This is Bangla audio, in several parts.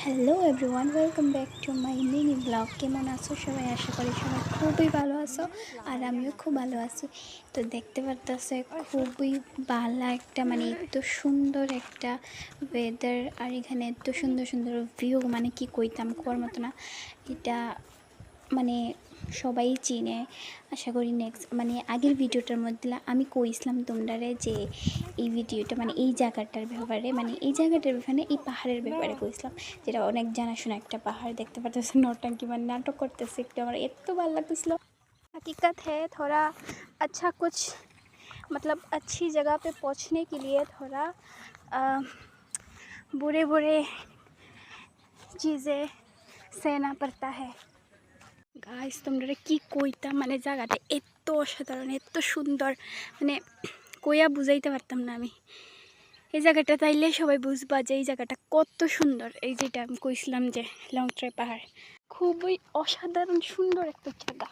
Hello everyone, welcome back to my mini blog. কেমন আছো সবাই? আশা করি সবাই খুবই ভালো আছো, আর আমিও খুব ভালো আছি। তো দেখতে পারতেছে খুবই ভালো একটা এত সুন্দর একটা ওয়েদার, আর এখানে এত সুন্দর সুন্দর ভিউ, কি কইতাম কোয়ার মতো না। এটা সবাই চিনে আশা করি। নেক্সট আগের ভিডিওটার মধ্যে আমি কইছিলাম তোমরারে যে এই ভিডিওটা এই জায়গাটার ব্যাপারে, এই জায়গাটার ব্যাপারে, এই পাহাড়ের ব্যাপারে কইছিলাম, যেটা অনেক জানাশোনা একটা পাহাড়। দেখতে পারতেছে নটাঙ্কি নাটক করতেছে একটু, আমার এত ভালো লাগতেছিল। हकीकत है थोड़ा अच्छा कुछ अच्छी जगह पे पहुंचने के लिए थोड़ा बुरे बुरे चीज़ें सहना पड़ता है। গাইস তোমরা কি কইতাম, জায়গাটা এত অসাধারণ, এত সুন্দর, কইয়া বুঝাইতে পারতাম না আমি। এই জায়গাটা তাইলে সবাই বুঝবা যে এই জায়গাটা কত সুন্দর। এই যেটা আমি কইছিলাম যে লংট্রে পাহাড়, খুবই অসাধারণ সুন্দর একটা জায়গা।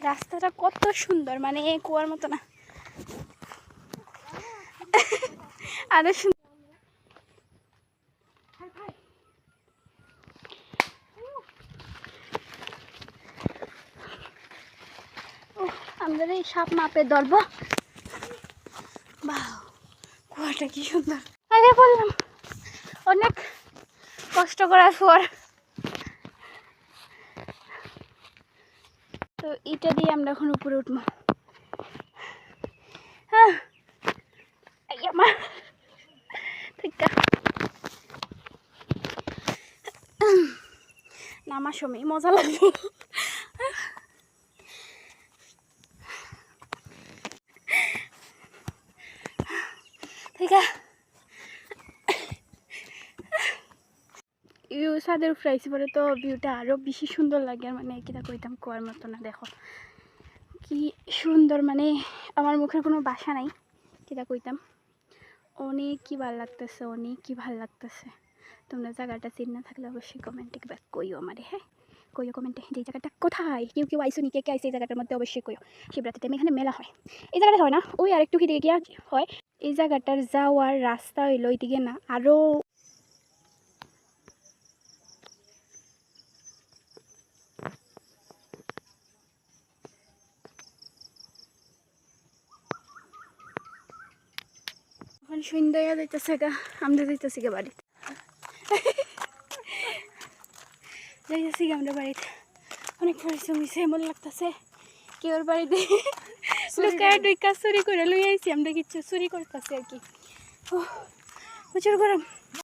রাস্তাটা কত সুন্দর, কুয়ার মতো না, আরো সুন্দর। আমাদের এই সাপ মাপে ধরবো। বাহ, কুয়াটা কি সুন্দর। আগে বললাম অনেক কষ্ট করার পর তো এটা দিয়ে আমরা এখন উপরে উঠবো। হ্যাঁ নামার সময় মজা লাগবে। ঠিক আছে, ছাদের উপরে আইসি পরে তো ভিউটা আরও বেশি সুন্দর লাগে। আর কিনা কইতাম কোয়ার মতো না। দেখো কি সুন্দর, আমার মুখের কোনো ভাষা নাই কিটা কইতাম। অনেক কি ভাল লাগতেছে, অনেক কি ভাল লাগতেছে। তোমরা জায়গাটা চিন না থাকলে অবশ্যই কমেন্টে ব্যাক কইও আমারে। হ্যাঁ কইও কমেন্টে যে এই জায়গাটা কোথায়, কেউ কেউ আইসো নি, কে কে আইসে এই জায়গাটার মধ্যে অবশ্যই কইও। শিবরাত্রিতে এখানে মেলা হয়, এই জায়গাটা হয় না, ওই আর একটু হিদিকে গিয়া হয়। এই জায়গাটার যাওয়ার রাস্তা হইলো ওইদিকে না, আরও সন্ধ্যা যাইতেছে গা, আমরা যাইতেছি গা বাড়িতে, যাইতেছি গা আমরা বাড়িতে। অনেক পরিশ্রম হয়েছে, এমন লাগতেছে কেউ বাড়িতে চুরি করে লই আইছি, আমরা কিচ্ছু চুরি করতেছি আর কি। প্রচুর গরম।